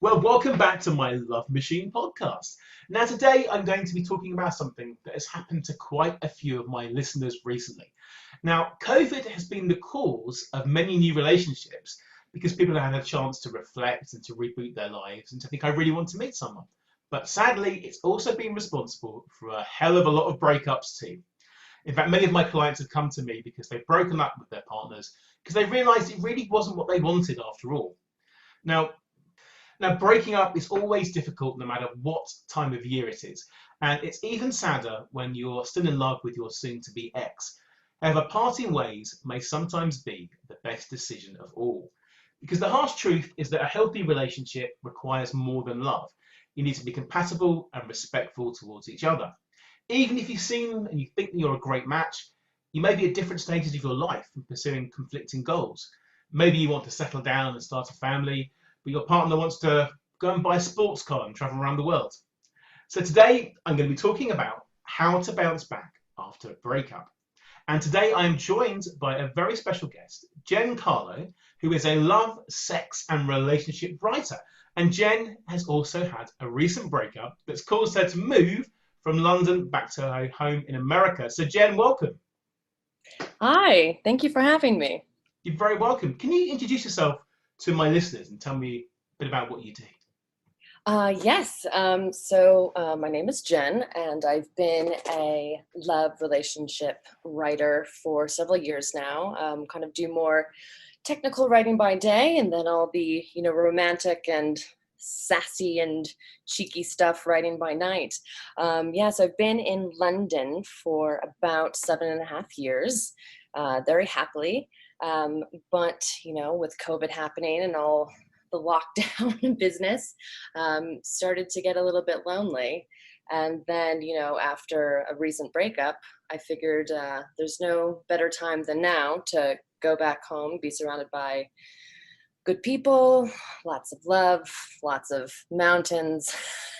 Well, welcome back to my Love Machine podcast. Now, today I'm going to be talking about something that has happened to quite a few of my listeners recently. Now, COVID has been the cause of many new relationships because people have had a chance to reflect and to reboot their lives and to think, I really want to meet someone. But sadly, it's also been responsible for a hell of a lot of breakups too. In fact, many of my clients have come to me because they've broken up with their partners because they realized it really wasn't what they wanted after all. Now, now, breaking up is always difficult no matter what time of year it is, and it's even sadder when you're still in love with your soon to be ex. However, parting ways may sometimes be the best decision of all. Because the harsh truth is that a healthy relationship requires more than love. You need to be compatible and respectful towards each other. Even if you seem and you think that you're a great match, you may be at different stages of your life and pursuing conflicting goals. Maybe you want to settle down and start a family, but your partner wants to go and buy a sports car and travel around the world. So today I'm going to be talking about how to bounce back after a breakup. And today I am joined by a very special guest, Jen Kaarlo, who is a love, sex and relationship writer. And Jen has also had a recent breakup that's caused her to move from London back to her home in America. So Jen, welcome. Hi, thank you for having me. You're very welcome. Can you introduce yourself to my listeners and tell me a bit about what you do? Yes, so my name is Jen, and I've been a love relationship writer for several years now. Kind of do more technical writing by day, and then I'll be, romantic and sassy and cheeky stuff writing by night. Yes, I've been in London for about 7.5 years, very happily. But, with COVID happening and all the lockdown business, started to get a little bit lonely. And then, after a recent breakup, I figured there's no better time than now to go back home, be surrounded by good people, lots of love, lots of mountains,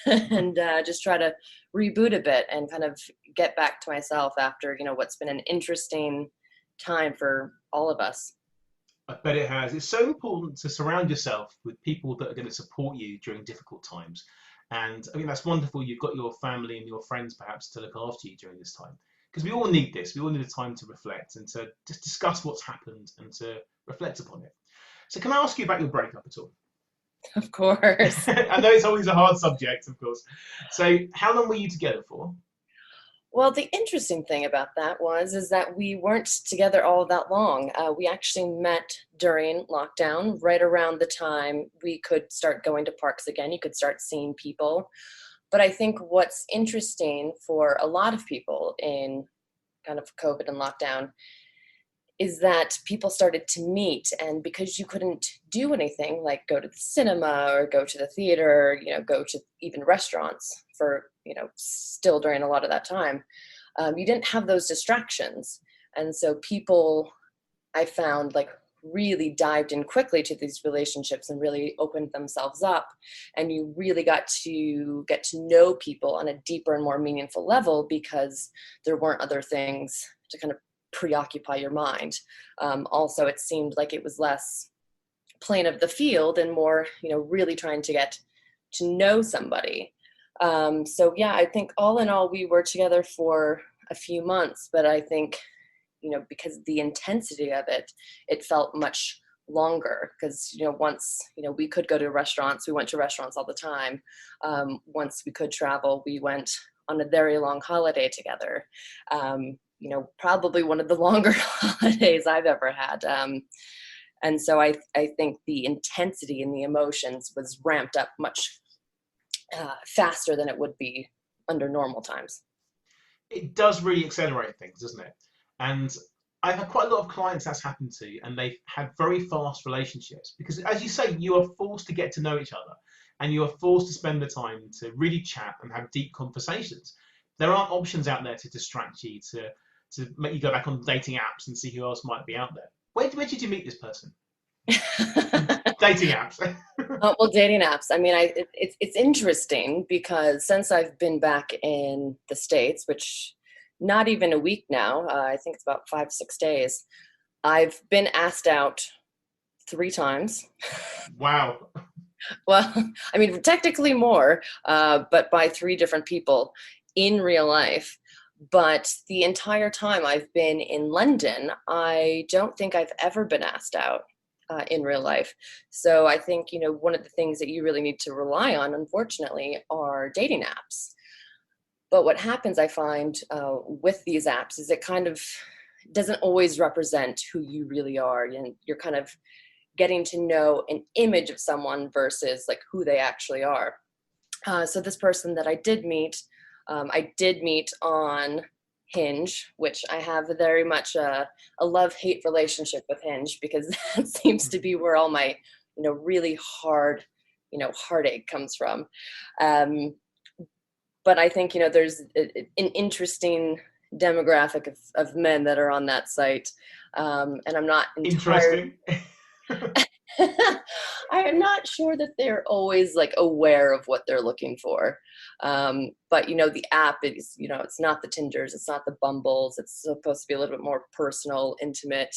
and just try to reboot a bit and kind of get back to myself after, what's been an interesting time for all of us. I bet it has. It's so important to surround yourself with people that are going to support you during difficult times. And I mean, that's wonderful. You've got your family and your friends perhaps to look after you during this time. Because we all need this. We all need a time to reflect and to just discuss what's happened and to reflect upon it. So, can I ask you about your breakup at all? Of course. I know it's always a hard subject, of course. So, how long were you together for? Well, the interesting thing about that is that we weren't together all that long. We actually met during lockdown, right around the time we could start going to parks again. You could start seeing people. But I think what's interesting for a lot of people in kind of COVID and lockdown is that people started to meet, and because you couldn't do anything like go to the cinema or go to the theater, go to even restaurants for, still during a lot of that time, you didn't have those distractions. And so people, I found, like, really dived in quickly to these relationships and really opened themselves up, and you really got to get to know people on a deeper and more meaningful level because there weren't other things to kind of preoccupy your mind. Also, it seemed like it was less playing of the field and more, really trying to get to know somebody. So yeah, I think all in all, we were together for a few months, but I think, because the intensity of it, it felt much longer because, once, we could go to restaurants, we went to restaurants all the time. Once we could travel, we went on a very long holiday together. Probably one of the longer holidays I've ever had. And so I think the intensity and the emotions was ramped up much faster than it would be under normal times. It does really accelerate things, doesn't it? And I've had quite a lot of clients that's happened to, and they've had very fast relationships because, as you say, you are forced to get to know each other and you are forced to spend the time to really chat and have deep conversations. There aren't options out there to distract you, to make you go back on dating apps and see who else might be out there. Where did you meet this person? Dating apps. Well, dating apps. I mean, it's interesting because since I've been back in the States, which not even a week now, I think it's about 5, 6 days, I've been asked out 3 times. Wow. Well, I mean, technically more, but by three different people in real life. But the entire time I've been in London, I don't think I've ever been asked out in real life. So I think, one of the things that you really need to rely on, unfortunately, are dating apps. But what happens, I find, with these apps is it kind of doesn't always represent who you really are. And you're kind of getting to know an image of someone versus like who they actually are. So this person that I did meet on Hinge, which I have very much a love-hate relationship with Hinge, because that seems to be where all my, really hard, heartache comes from. Um, but I think, there's an interesting demographic of men that are on that site. And I'm not entirely Interesting. I am not sure that they're always like aware of what they're looking for. But the app is, it's not the Tinders, it's not the Bumbles. It's supposed to be a little bit more personal, intimate.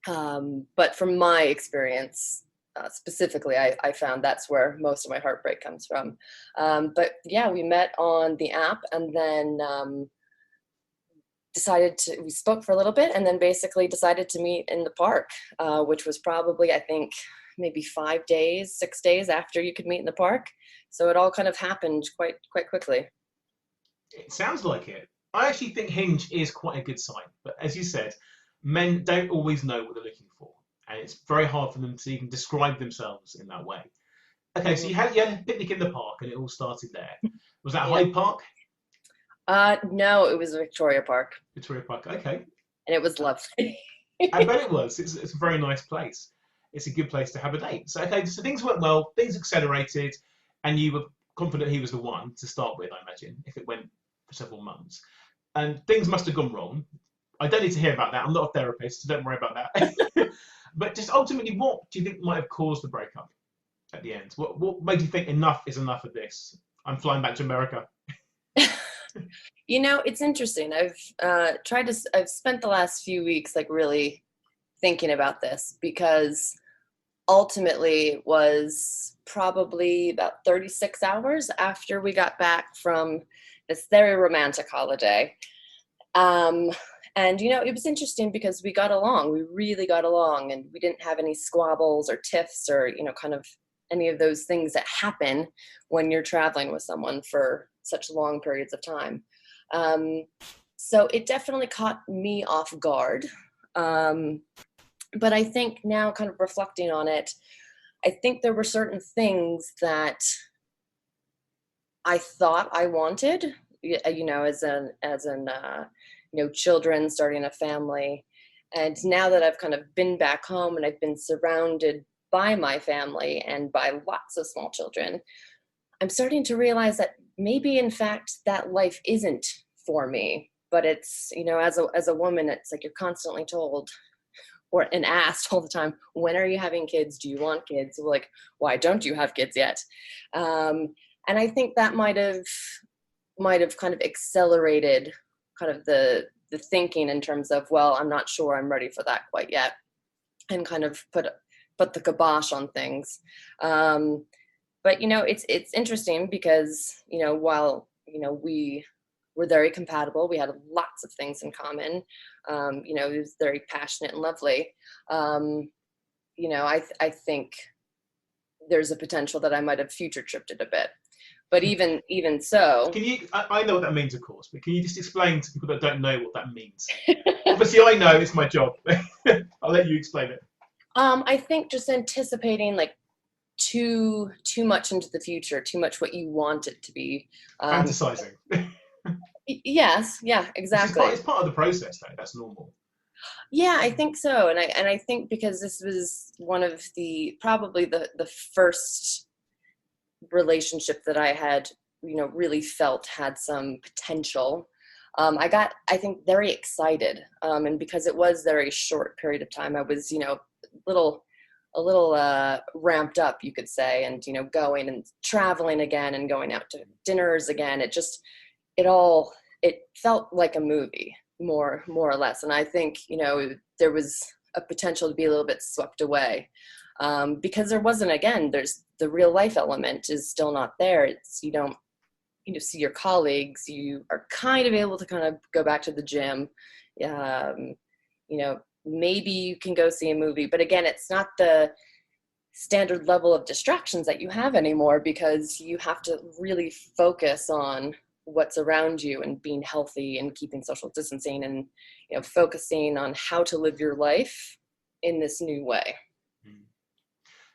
But from my experience, specifically, I found that's where most of my heartbreak comes from. But yeah, we met on the app, and then we spoke for a little bit, and then basically decided to meet in the park, which was probably, I think, maybe 5 days, 6 days after you could meet in the park. So it all kind of happened quite quickly. It sounds like it. I actually think Hinge is quite a good sign, but as you said, men don't always know what they're looking for, and it's very hard for them to even describe themselves in that way. Okay, so Mhm. you had a picnic in the park, and it all started there. Was that Yeah. Hyde Park, No, it was Victoria Park, Victoria Park? Okay, and it was lovely. I bet it was. It's a very nice place. It's a good place to have a date. So okay, so things went well, things accelerated, and you were confident he was the one to start with. I imagine if it went for several months, and things must have gone wrong. I don't need to hear about that. I'm not a therapist, so don't worry about that. But just ultimately, what do you think might have caused the breakup at the end? What made you think enough is enough of this? I'm flying back to America. It's interesting. I've spent the last few weeks like really thinking about this, because ultimately it was probably about 36 hours after we got back from this very romantic holiday. Um, and it was interesting because we got along. We really got along, and we didn't have any squabbles or tiffs or kind of any of those things that happen when you're traveling with someone for such long periods of time. Um, so it definitely caught me off guard. Um, but I think now, kind of reflecting on it, I think there were certain things that I thought I wanted, children, starting a family. And now that I've kind of been back home and I've been surrounded by my family and by lots of small children, I'm starting to realize that maybe in fact that life isn't for me. But it's, as a woman, it's like you're constantly told and asked all the time, when are you having kids? Do you want kids? Like, why don't you have kids yet? And I think that might have kind of accelerated kind of the thinking in terms of, well, I'm not sure I'm ready for that quite yet, and kind of put the kibosh on things. But it's interesting because while we were very compatible, we had lots of things in common. It was very passionate and lovely. I think there's a potential that I might have future tripped it a bit. But even so, Can you? I know what that means, of course, but can you just explain to people that don't know what that means? Obviously, I know it's my job. I'll let you explain it. I think just anticipating like too much into the future, too much what you want it to be. Um, Fantasizing, yes, yeah, which is part. exactly. It's part of the process, though. That's normal. Yeah, I think so. And I think because this was one of the probably the first relationship that I had, really felt had some potential. I got, I think, very excited. And because it was very short period of time, I was, little a little ramped up, you could say, and going and traveling again and going out to dinners again. It felt like a movie, more or less. And I think there was a potential to be a little bit swept away, because there wasn't, again, the real life element is still not there. It's, you don't, see your colleagues. You are kind of able to kind of go back to the gym. Maybe you can go see a movie, but again, it's not the standard level of distractions that you have anymore, because you have to really focus on what's around you and being healthy and keeping social distancing and, focusing on how to live your life in this new way.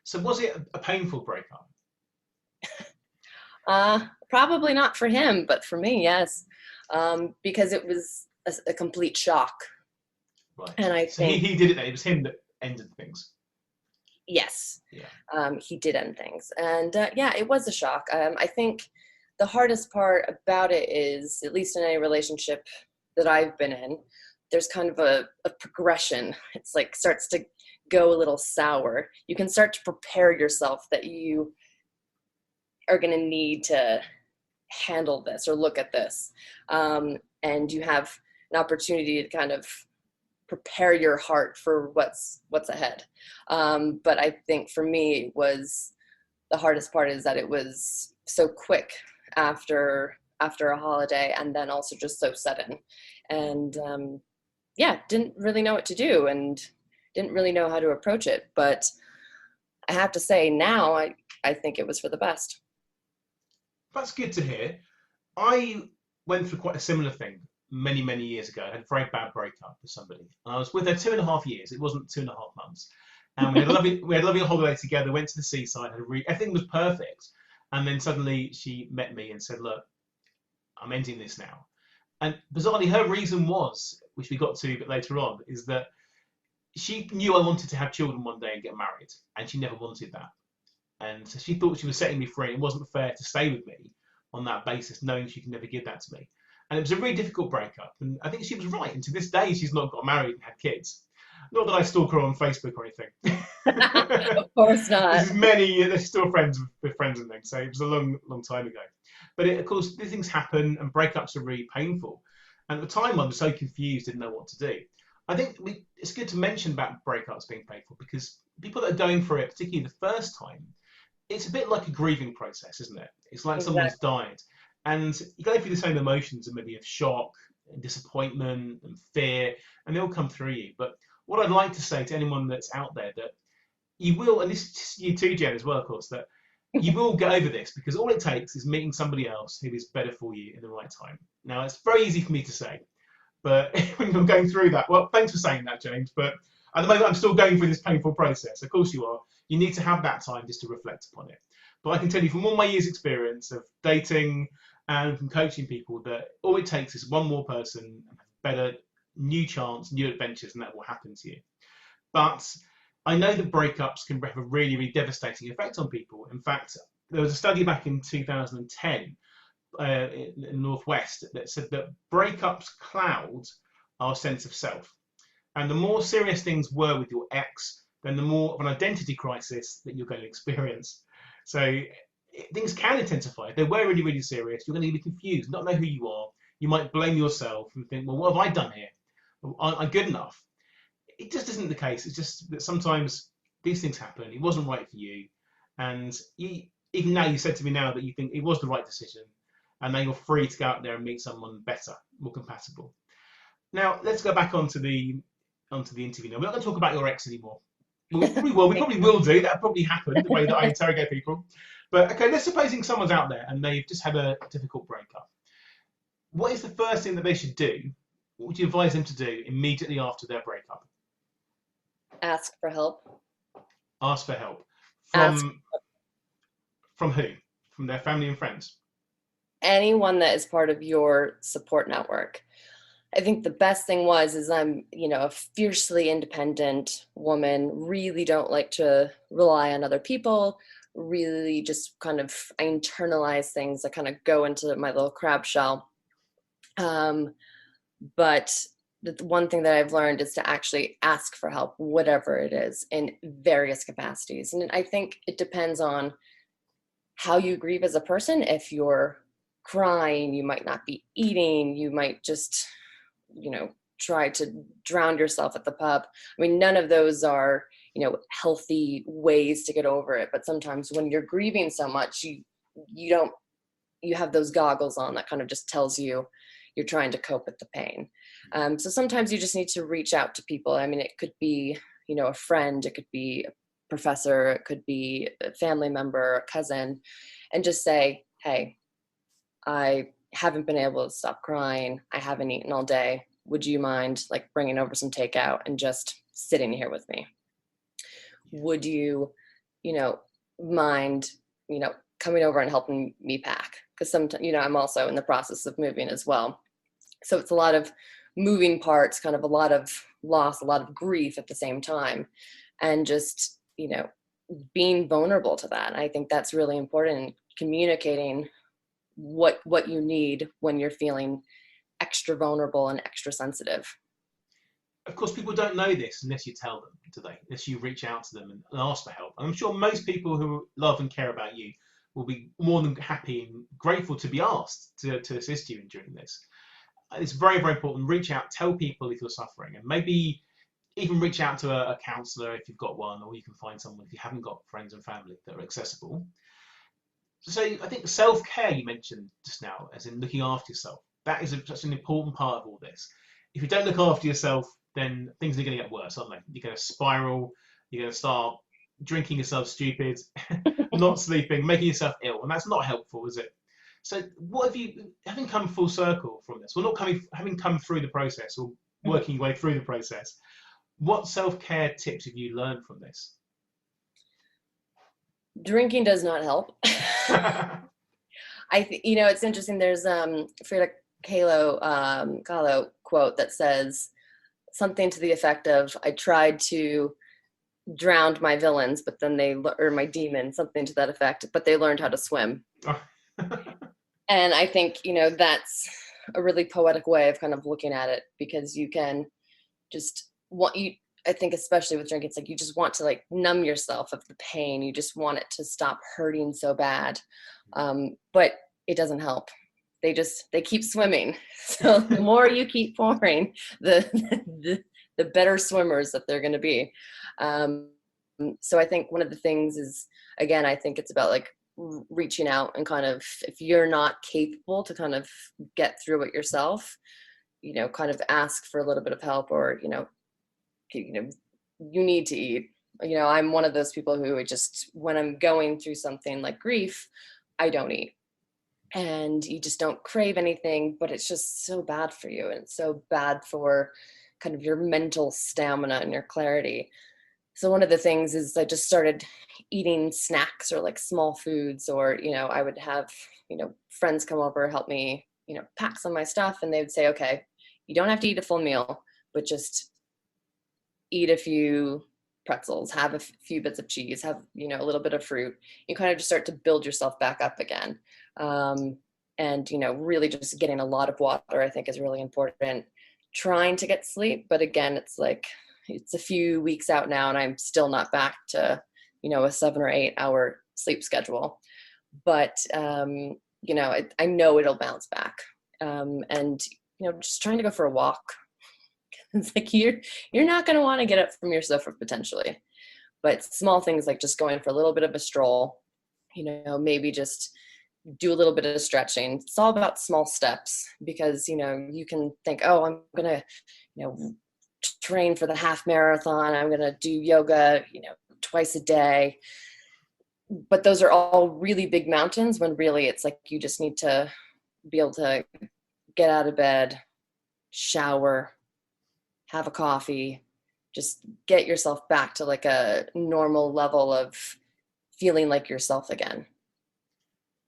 So was it a painful breakup? Probably not for him, but for me, yes. Because it was a complete shock. Right. And I so think he did it then. It was him that ended things. Yes. Yeah. He did end things. And it was a shock. I think the hardest part about it is, at least in any relationship that I've been in, there's kind of a progression. It's like starts to go a little sour. You can start to prepare yourself that you are going to need to handle this or look at this. And you have an opportunity to kind of prepare your heart for what's ahead. But I think for me, was the hardest part is that it was so quick after a holiday, and then also just so sudden. And didn't really know what to do and didn't really know how to approach it. But I have to say now, I think it was for the best. That's good to hear. I went through quite a similar thing many, many years ago. I had a very bad breakup with somebody. And I was with her 2.5 years. It wasn't 2.5 months. And we had a lovely holiday together, went to the seaside, everything was perfect. And then suddenly she met me and said, look, I'm ending this now. And bizarrely, her reason was, which we got to a bit later on, is that she knew I wanted to have children one day and get married, and she never wanted that. And so she thought she was setting me free. It wasn't fair to stay with me on that basis, knowing she could never give that to me. And it was a really difficult breakup. And I think she was right. And to this day, she's not got married and had kids. Not that I stalk her on Facebook or anything. Of course not. This is they're still friends with friends and things. So it was a long, long time ago. But of course, these things happen and breakups are really painful. And at the time, I was so confused, didn't know what to do. I think it's good to mention about breakups being painful, because people that are going for it, particularly the first time, it's a bit like a grieving process, isn't it? It's like someone's died. And you go through the same emotions, and maybe of shock and disappointment and fear, and they all come through you. But what I'd like to say to anyone that's out there, that you will, and this is you too, Jen, as well, of course, that you will get over this, because all it takes is meeting somebody else who is better for you in the right time. Now, it's very easy for me to say, but when I'm going through that, well, thanks for saying that, James, but at the moment I'm still going through this painful process. Of course you are. You need to have that time just to reflect upon it. But I can tell you from all my years' experience of dating and from coaching people, that all it takes is one more person, better, new chance, new adventures, and that will happen to you. But I know that breakups can have a really, really devastating effect on people. In fact, there was a study back in 2010 in the Northwest that said that breakups cloud our sense of self. And the more serious things were with your ex, then the more of an identity crisis that you're going to experience. So things can intensify. If they were really, really serious, you're going to be confused, not know who you are. You might blame yourself and think, well, what have I done here? Aren't I good enough? It just isn't the case. It's just that sometimes these things happen. It wasn't right for you. And even now, you said to me now that you think it was the right decision. And now you're free to go out there and meet someone better, more compatible. Now, let's go back onto the interview now. We're not going to talk about your ex anymore. We probably will. We probably will do. That'll probably happen, the way that I interrogate people. But okay, let's supposing someone's out there and they've just had a difficult breakup. What is the first thing that they should do? What would you advise them to do immediately after their breakup? Ask for help. Ask for help. Ask. From who? From their family and friends? Anyone that is part of your support network. I think the best thing is I'm, a fiercely independent woman, really don't like to rely on other people, really just kind of, I internalize things. I kind of go into my little crab shell. But the one thing that I've learned is to actually ask for help, whatever it is, in various capacities. And I think it depends on how you grieve as a person. If you're crying, you might not be eating, you might just try to drown yourself at the pub. I mean, none of those are healthy ways to get over it. But sometimes when you're grieving so much, you have those goggles on that kind of just tells you you're trying to cope with the pain. So sometimes you just need to reach out to people. I mean, it could be, a friend, it could be a professor, it could be a family member, a cousin, and just say, hey, I haven't been able to stop crying. I haven't eaten all day. Would you mind bringing over some takeout and just sitting here with me? Would you, mind, coming over and helping me pack? Because sometimes, I'm also in the process of moving as well. So it's a lot of moving parts, kind of a lot of loss, a lot of grief at the same time. And just, being vulnerable to that. I think that's really important, communicating what you need when you're feeling extra vulnerable and extra sensitive. Of course, people don't know this unless you tell them, do they? Unless you reach out to them and ask for help. I'm sure most people who love and care about you will be more than happy and grateful to be asked to assist you during this. It's very, very important. Reach out, tell people if you're suffering, and maybe even reach out to a counsellor if you've got one, or you can find someone if you haven't got friends and family that are accessible. So I think self-care you mentioned just now, as in looking after yourself, that is such an important part of all this. If you don't look after yourself, then things are going to get worse, aren't they? You're going to spiral, you're going to start drinking yourself stupid, not sleeping, making yourself ill, and that's not helpful, is it? So what have you, having come full circle from this, well, not coming, having come through the process or working your way through the process, what self-care tips have you learned from this? Drinking does not help. It's interesting. There's Frida Kahlo quote that says something to the effect of, I tried to drown my villains, but then or my demons, something to that effect, but they learned how to swim. And I think, that's a really poetic way of kind of looking at it, because you can just I think especially with drinking, it's you just want to numb yourself of the pain. You just want it to stop hurting so bad. But it doesn't help. They keep swimming. So the more you keep pouring, the better swimmers that they're going to be. So I think one of the things is, again, I think it's about reaching out and kind of, if you're not capable to kind of get through it yourself, kind of ask for a little bit of help, or, you need to eat. I'm one of those people who when I'm going through something like grief, I don't eat. And you just don't crave anything, but it's just so bad for you. And it's so bad for kind of your mental stamina and your clarity. So one of the things is I just started eating snacks or small foods, or, I would have, friends come over, help me, pack some of my stuff. And they would say, okay, you don't have to eat a full meal, but just eat a few pretzels, have a few bits of cheese, have, a little bit of fruit. You kind of just start to build yourself back up again. And, really just getting a lot of water, I think, is really important. Trying to get sleep. But again, it's a few weeks out now and I'm still not back to, a 7 or 8 hour sleep schedule. But, I know it'll bounce back. And, just trying to go for a walk. It's you're not going to want to get up from your sofa potentially, but small things like just going for a little bit of a stroll, maybe just do a little bit of stretching. It's all about small steps, because, you can think, oh, I'm going to, train for the half marathon. I'm going to do yoga, twice a day. But those are all really big mountains, when really it's you just need to be able to get out of bed, shower, have a coffee, just get yourself back to a normal level of feeling like yourself again.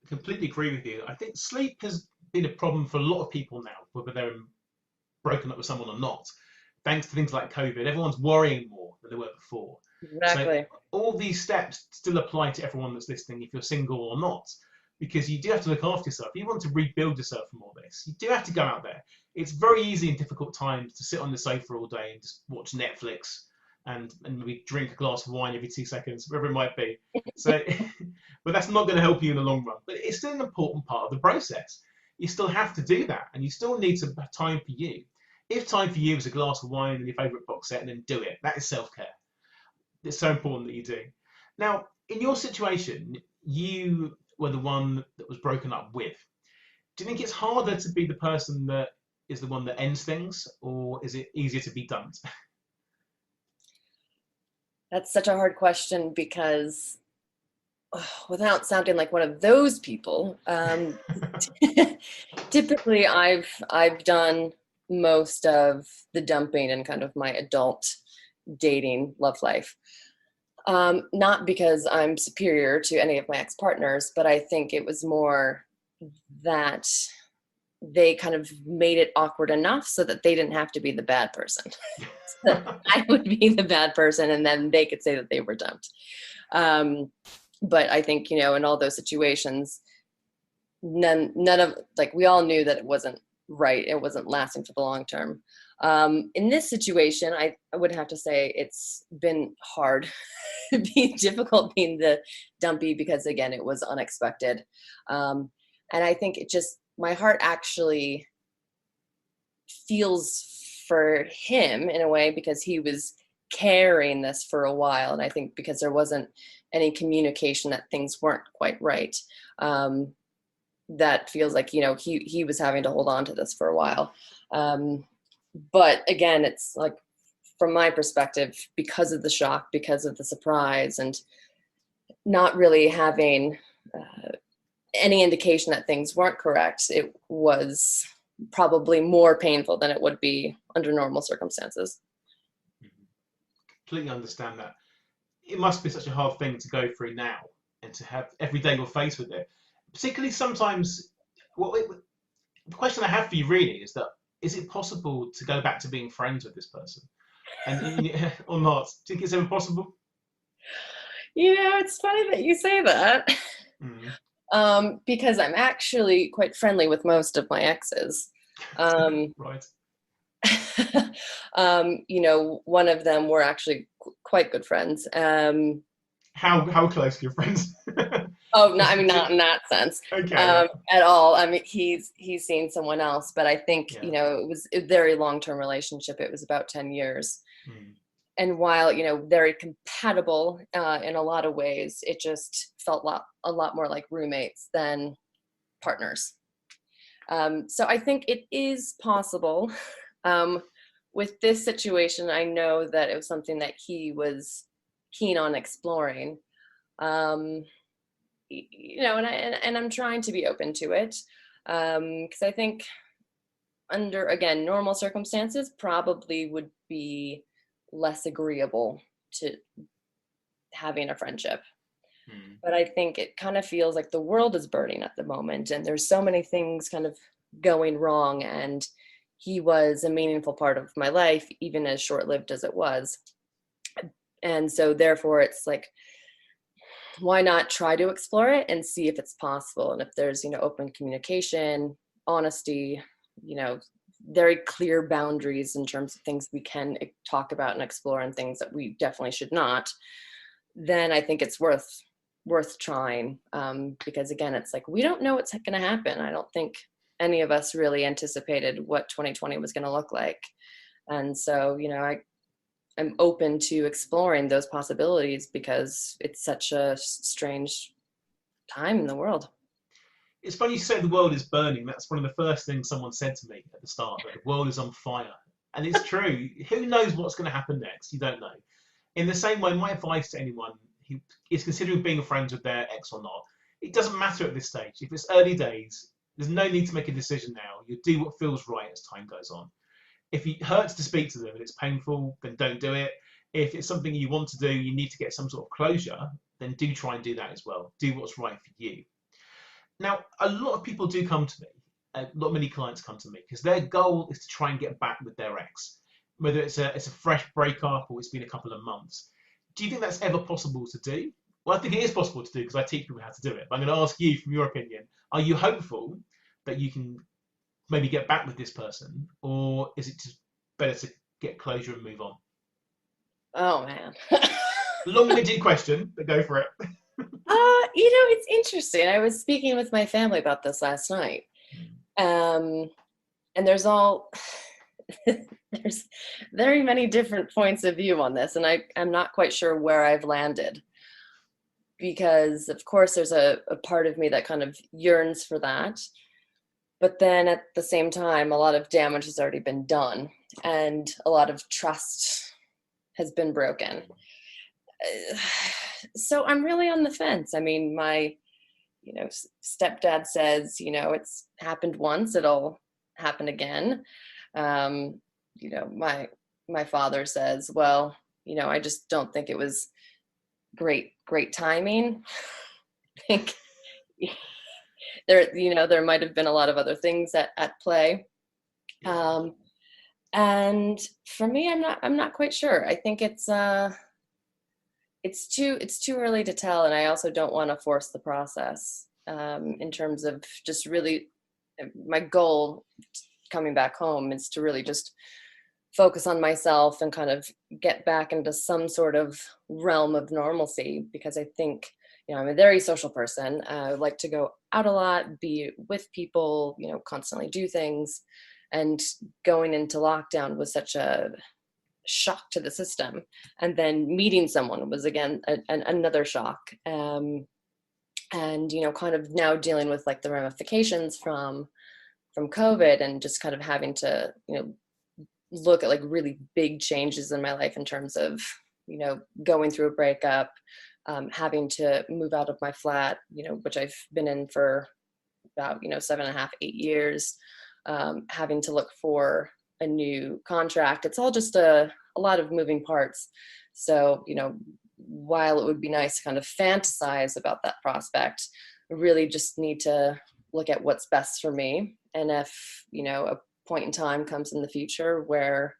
I completely agree with you. I think sleep has been a problem for a lot of people now, whether they're broken up with someone or not. Thanks to things like COVID, everyone's worrying more than they were before. Exactly. So all these steps still apply to everyone that's listening, if you're single or not, because you do have to look after yourself. You want to rebuild yourself from all this. You do have to go out there. It's very easy in difficult times to sit on the sofa all day and just watch Netflix and maybe drink a glass of wine every 2 seconds, whatever it might be. So, but that's not going to help you in the long run. But it's still an important part of the process. You still have to do that, and you still need some time for you. If time for you is a glass of wine and your favourite box set, then do it. That is self-care. It's so important that you do. Now, in your situation, you were the one that was broken up with. Do you think it's harder to be the person that is the one that ends things, or is it easier to be dumped? That's such a hard question because without sounding like one of those people, typically I've done most of the dumping in kind of my adult dating love life. Not because I'm superior to any of my ex-partners, but I think it was more that they kind of made it awkward enough so that they didn't have to be the bad person. I would be the bad person, and then they could say that they were dumped. But I think, you know, in all those situations, none of, like, we all knew that it wasn't right. It wasn't lasting for the long term. In this situation, I would have to say it's been hard, be difficult being the dumpy because, again, it was unexpected. And I think it just, my heart actually feels for him in a way because he was carrying this for a while. And I think because there wasn't any communication that things weren't quite right, that feels like, you know, he was having to hold on to this for a while. But again, it's like, from my perspective, because of the shock, because of the surprise, and not really having any indication that things weren't correct, it was probably more painful than it would be under normal circumstances. Completely understand that. It must be such a hard thing to go through now and to have every day you're faced with it. Particularly sometimes, the question I have for you really is that, is it possible to go back to being friends with this person? And or not? Do you think it's ever possible? You know, it's funny that you say that. Mm. Because I'm actually quite friendly with most of my exes. Right. You know, one of them we're actually quite good friends. How close are your friends? Oh, no, I mean, not in that sense, Okay. Yeah. at all. I mean, he's seen someone else, but I think, Yeah. you know, it was a very long-term relationship. It was about 10 years. Mm. And while, you know, very compatible in a lot of ways, it just felt a lot more like roommates than partners. So I think it is possible. Um, with this situation, I know that it was something that he was keen on exploring. Um, you know, and I'm trying to be open to it, because I think under, again, normal circumstances probably would be less agreeable to having a friendship. Mm. But I think it kind of feels like the world is burning at the moment, and there's so many things kind of going wrong. And he was a meaningful part of my life, even as short-lived as it was. And so therefore it's like, why not try to explore it and see if it's possible? And if there's, you know, open communication, honesty, you know, very clear boundaries in terms of things we can talk about and explore, and things that we definitely should not, then I think it's worth trying. Because again, it's like, we don't know what's going to happen. I don't think any of us really anticipated what 2020 was going to look like. And so, you know, I'm open to exploring those possibilities because it's such a strange time in the world. It's funny you say the world is burning. That's one of the first things someone said to me at the start, that the world is on fire. And it's true. Who knows what's going to happen next? You don't know. In the same way, my advice to anyone who is considering being friends with their ex or not, it doesn't matter at this stage. If it's early days, there's no need to make a decision now. You do what feels right as time goes on. If it hurts to speak to them and it's painful, then don't do it. If it's something you want to do, you need to get some sort of closure, then do try and do that as well. Do what's right for you. Now, a lot of people do come to me. Many clients come to me because their goal is to try and get back with their ex, whether it's a fresh breakup or it's been a couple of months. Do you think that's ever possible to do? Well, I think it is possible to do because I teach people how to do it. But I'm going to ask you, from your opinion, are you hopeful that you can maybe get back with this person, or is it just better to get closure and move on? Oh man. Long-winded question, but go for it. You know, it's interesting. I was speaking with my family about this last night. And there's all, There's very many different points of view on this, and I'm not quite sure where I've landed, because of course there's a part of me that kind of yearns for that, but then at the same time a lot of damage has already been done and a lot of trust has been broken. So I'm really on the fence. I mean, my stepdad says, it's happened once, it'll happen again. um my father says, well, I just don't think it was great timing. I think there might have been a lot of other things at play. um and for me, I'm not quite sure. I think it's too early to tell, and I also don't want to force the process, in terms of just really my goal coming back home is to really just focus on myself and kind of get back into some sort of realm of normalcy, because I think I'm a very social person. I like to go out a lot, be with people, constantly do things, and going into lockdown was such a shock to the system, and then meeting someone was again another shock. And kind of now dealing with like the ramifications from COVID, and just kind of having to look at like really big changes in my life in terms of going through a breakup, having to move out of my flat, which I've been in for about 7.5, 8 years, having to look for a new contract. It's all just a lot of moving parts. So, while it would be nice to kind of fantasize about that prospect, I really just need to look at what's best for me. And if, a point in time comes in the future where,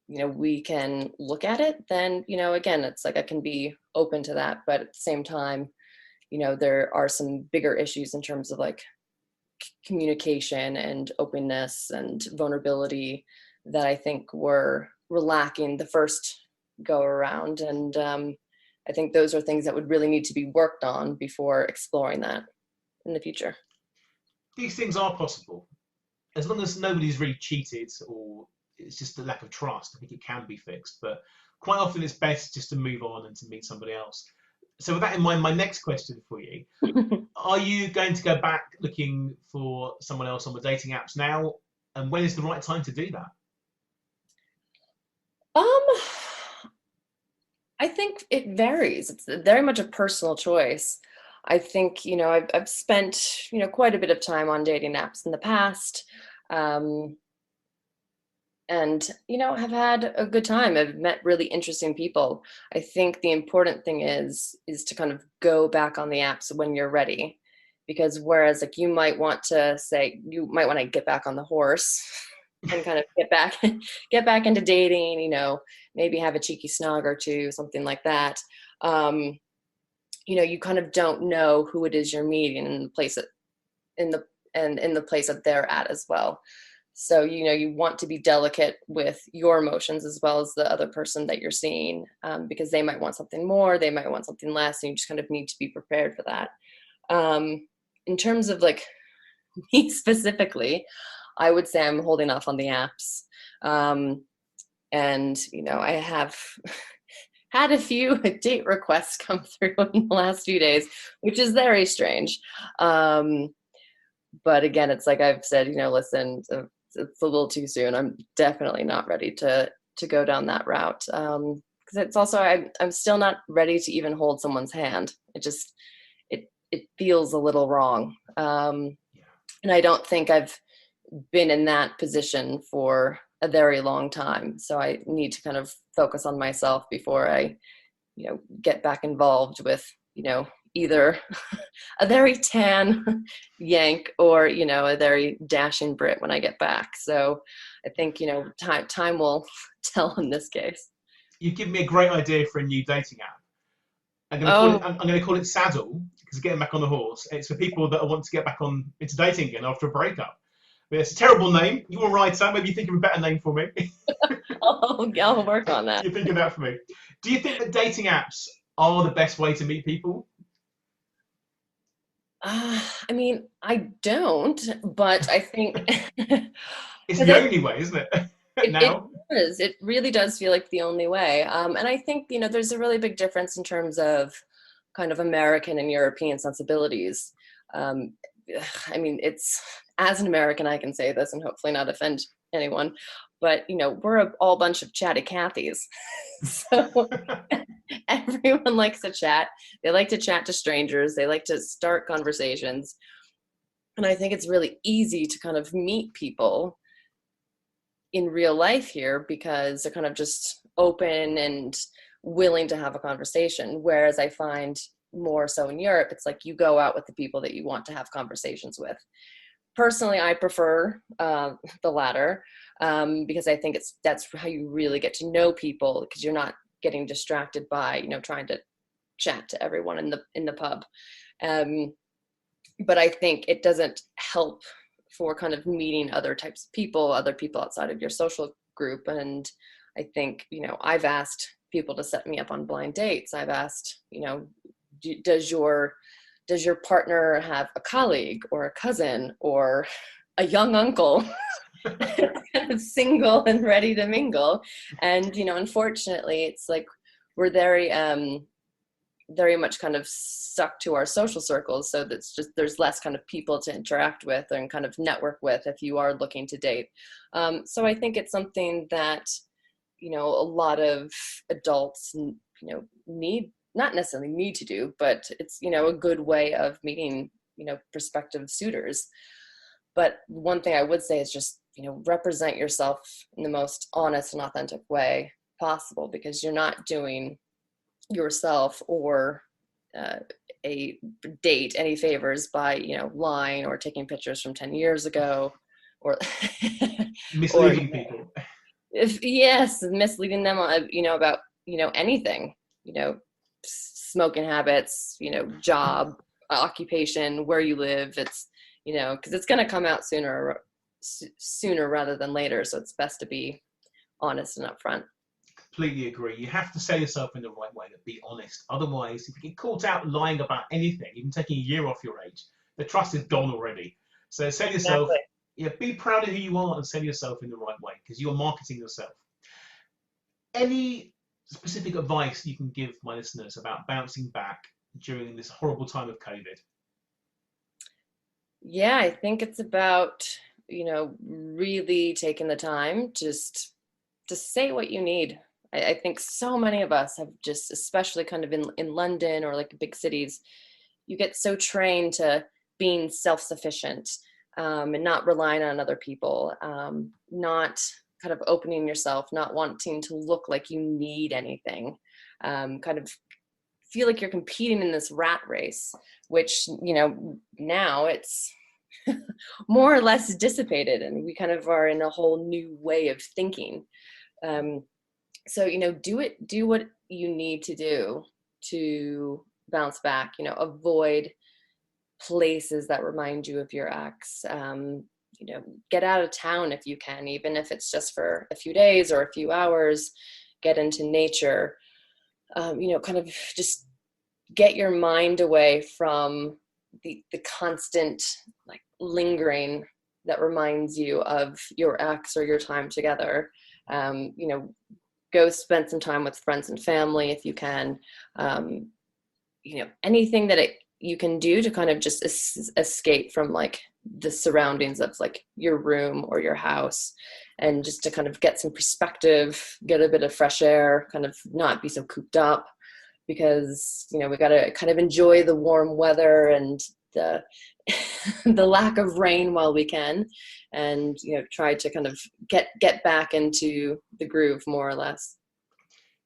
we can look at it, then, again, it's like I can be open to that. But at the same time, there are some bigger issues in terms of like communication and openness and vulnerability that I think were lacking the first go around. And I think those are things that would really need to be worked on before exploring that in the future. These things are possible as long as nobody's really cheated or it's just a lack of trust. I think it can be fixed, but quite often it's best just to move on and to meet somebody else. So with that in mind, my next question for you: are you going to go back looking for someone else on the dating apps now? And when is the right time to do that? Um, I think it varies. It's very much a personal choice. I think, I've spent, quite a bit of time on dating apps in the past. Um, and, have had a good time. I've met really interesting people. I think the important thing is to kind of go back on the apps when you're ready. Because whereas like you might want to get back on the horse and kind of get back into dating, maybe have a cheeky snog or two, something like that. You kind of don't know who it is you're meeting in the place in the place that they're at as well. So, you want to be delicate with your emotions as well as the other person that you're seeing, because they might want something more, they might want something less, and you just kind of need to be prepared for that. In terms of like me specifically, I would say I'm holding off on the apps. And, I have had a few date requests come through in the last few days, which is very strange. But again, it's like I've said, listen, it's a little too soon. I'm definitely not ready to go down that route. Because it's also, I'm still not ready to even hold someone's hand. It feels a little wrong. And I don't think I've been in that position for a very long time. So I need to kind of focus on myself before I, get back involved with, either a very tan Yank or, a very dashing Brit when I get back. So I think, time will tell in this case. You've given me a great idea for a new dating app. Oh, I'm going to call it Saddle, because getting back on the horse. It's for people that want to get back on into dating again after a breakup. But it's a terrible name. You're a writer. Maybe you think of a better name for me. I'll work on that. You think of that for me. Do you think that dating apps are the best way to meet people? I mean, I don't, but I think It's Because the only way, isn't it? it Now. does. It really does feel like the only way. And I think, there's a really big difference in terms of kind of American and European sensibilities. Um, I mean, it's, as an American, I can say this and hopefully not offend anyone, but we're all bunch of chatty Cathys. So everyone likes to chat. They like to chat to strangers. They like to start conversations. And I think it's really easy to kind of meet people in real life here because they're kind of just open and willing to have a conversation. Whereas I find more so in Europe, it's like you go out with the people that you want to have conversations with. Personally, I prefer the latter because I think that's how you really get to know people, because you're not getting distracted by trying to chat to everyone in the pub. But I think it doesn't help for kind of meeting other types of people, other people outside of your social group. And I think, I've asked people to set me up on blind dates. I've asked, does your partner have a colleague or a cousin or a young uncle kind of single and ready to mingle? And, unfortunately, it's like we're very much kind of stuck to our social circles. So that's just, there's less kind of people to interact with and kind of network with if you are looking to date. So I think it's something that, a lot of adults, need, not necessarily need to do, but it's, a good way of meeting, prospective suitors. But one thing I would say is just, represent yourself in the most honest and authentic way possible, because you're not doing yourself or a date any favors by lying or taking pictures from 10 years ago, or or Misleading people. misleading them about anything, smoking habits, job, occupation, where you live. It's because it's going to come out sooner rather than later, so it's best to be honest and upfront. Completely agree. You have to sell yourself in the right way, to be honest. Otherwise, if you get caught out lying about anything, even taking a year off your age, the trust is gone already. So sell yourself. Exactly. Yeah, be proud of who you are and sell yourself in the right way, because you're marketing yourself. Any specific advice you can give my listeners about bouncing back during this horrible time of COVID? Yeah, I think it's about, really taking the time just to say what you need. I think so many of us have just, especially kind of in London or like big cities, you get so trained to being self-sufficient, and not relying on other people, not kind of opening yourself, not wanting to look like you need anything, kind of feel like you're competing in this rat race, which, now it's more or less dissipated and we kind of are in a whole new way of thinking. So, do what you need to do to bounce back, avoid places that remind you of your ex. Get out of town if you can, even if it's just for a few days or a few hours, get into nature, kind of just get your mind away from the constant like lingering that reminds you of your ex or your time together. Go spend some time with friends and family if you can. Anything that you can do to kind of just escape from like the surroundings of like your room or your house, and just to kind of get some perspective, get a bit of fresh air, kind of not be so cooped up, because we got to kind of enjoy the warm weather and the the lack of rain while we can, and try to kind of get back into the groove more or less.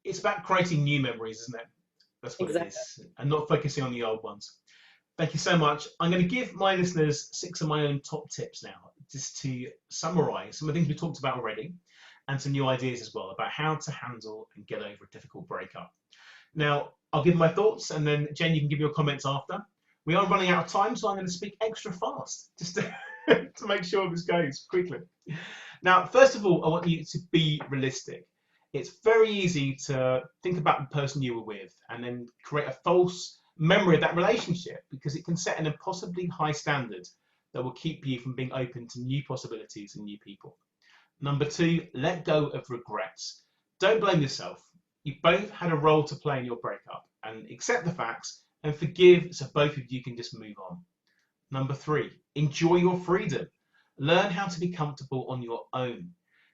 It's about creating new memories, isn't it? That's what it Exactly. is, and not focusing on the old ones. Thank you so much. I'm going to give my listeners 6 of my own top tips now, just to summarize some of the things we talked about already, and some new ideas as well about how to handle and get over a difficult breakup. Now, I'll give my thoughts, and then Jen, you can give your comments after. We are running out of time, so I'm going to speak extra fast, just to, to make sure this goes quickly. Now, first of all, I want you to be realistic. It's very easy to think about the person you were with and then create a false memory of that relationship, because it can set an impossibly high standard that will keep you from being open to new possibilities and new people. Number 2, let go of regrets. Don't blame yourself. You both had a role to play in your breakup, and accept the facts and forgive so both of you can just move on. Number 3, enjoy your freedom. Learn how to be comfortable on your own.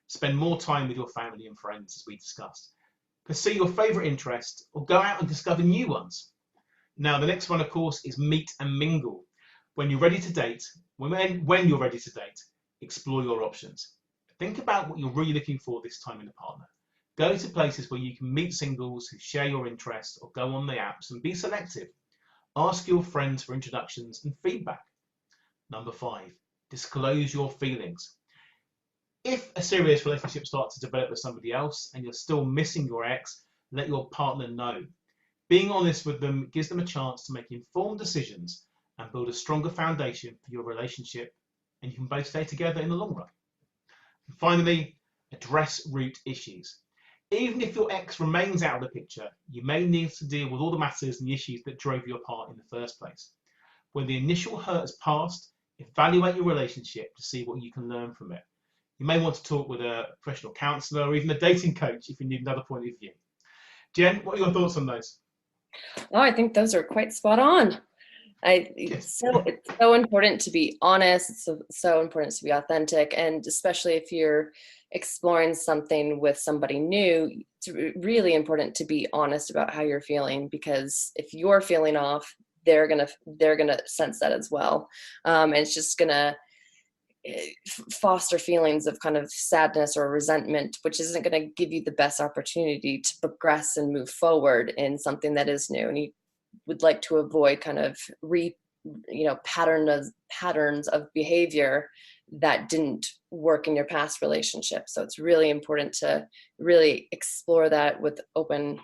Spend more time with your family and friends, as we discussed. Pursue your favourite interests or go out and discover new ones. Now, the next one, of course, is meet and mingle. When you're ready to date, when you're ready to date, explore your options. Think about what you're really looking for this time in a partner. Go to places where you can meet singles who share your interests or go on the apps and be selective. Ask your friends for introductions and feedback. Number 5, disclose your feelings. If a serious relationship starts to develop with somebody else and you're still missing your ex, let your partner know. Being honest with them gives them a chance to make informed decisions and build a stronger foundation for your relationship, and you can both stay together in the long run. And finally, address root issues. Even if your ex remains out of the picture, you may need to deal with all the matters and the issues that drove you apart in the first place. When the initial hurt has passed, evaluate your relationship to see what you can learn from it. You may want to talk with a professional counsellor or even a dating coach if you need another point of view. Jen, what are your thoughts on those? Oh, I think those are quite spot on. It's so important to be honest. It's so important to be authentic, and especially if you're exploring something with somebody new, it's really important to be honest about how you're feeling, because if you're feeling off, they're gonna sense that as well, and it's just gonna foster feelings of kind of sadness or resentment, which isn't going to give you the best opportunity to progress and move forward in something that is new. And you would like to avoid kind of patterns of behavior that didn't work in your past relationship. So it's really important to really explore that with open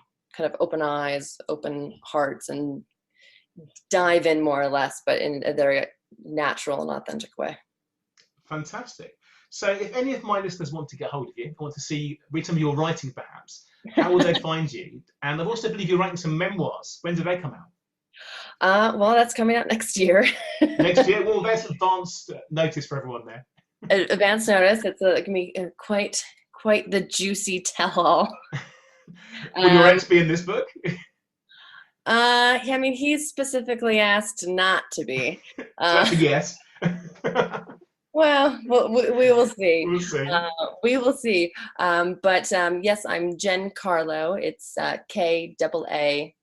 eyes, open hearts, and dive in more or less, but in a very natural and authentic way. Fantastic. So if any of my listeners want to get hold of you, want to read some of your writing perhaps, how will they find you? And I also believe you're writing some memoirs. When do they come out? Well, that's coming out next year. Next year? Well, there's advanced notice for everyone there. Advanced notice. It's going to be quite the juicy tell-all. Will your ex be in this book? I mean, he's specifically asked not to be. So that's a yes. Well, we will see. We'll see. We will see. But yes, I'm Jen Kaarlo. It's KAARLO,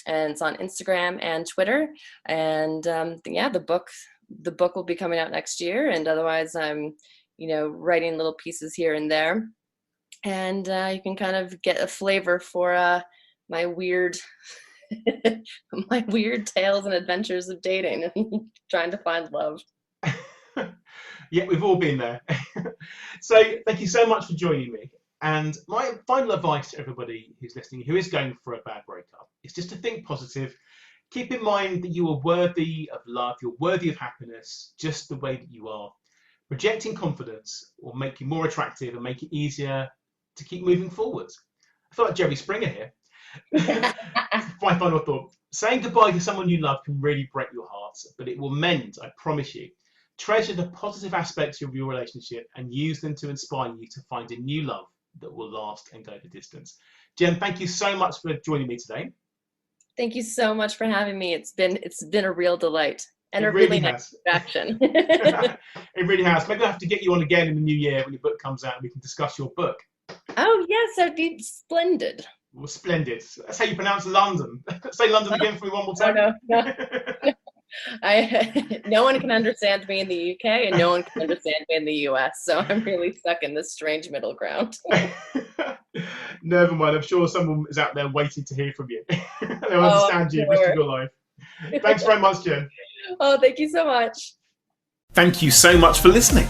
and it's on Instagram and Twitter. And the book will be coming out next year. And otherwise, I'm writing little pieces here and there. And you can kind of get a flavor for my weird tales and adventures of dating and trying to find love. Yeah, we've all been there. So thank you so much for joining me. And my final advice to everybody who's listening, who is going for a bad breakup, is just to think positive. Keep in mind that you are worthy of love, you're worthy of happiness, just the way that you are. Rejecting confidence will make you more attractive and make it easier to keep moving forward. I feel like Jerry Springer here. My final thought: saying goodbye to someone you love can really break your heart, but it will mend, I promise you. Treasure the positive aspects of your relationship and use them to inspire you to find a new love that will last and go the distance. Jen, thank you so much for joining me today. Thank you so much for having me. It's been a real delight and a really really nice introduction. It really has. Maybe I'll have to get you on again in the new year when your book comes out and we can discuss your book. Oh yes, that'd be splendid. Well, splendid. That's how you pronounce London. Say London again for me one more time. Oh, no. No one can understand me in the UK and no one can understand me in the US, so I'm really stuck in this strange middle ground. Never mind, I'm sure someone is out there waiting to hear from you. They'll understand you the rest of your life. Thanks very much, Jen. Oh, thank you so much. Thank you so much for listening.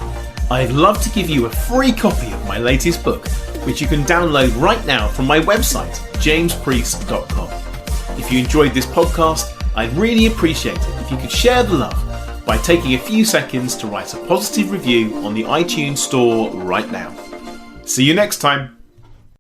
I'd love to give you a free copy of my latest book, which you can download right now from my website, jamespreece.com. If you enjoyed this podcast, I'd really appreciate it if you could share the love by taking a few seconds to write a positive review on the iTunes store right now. See you next time.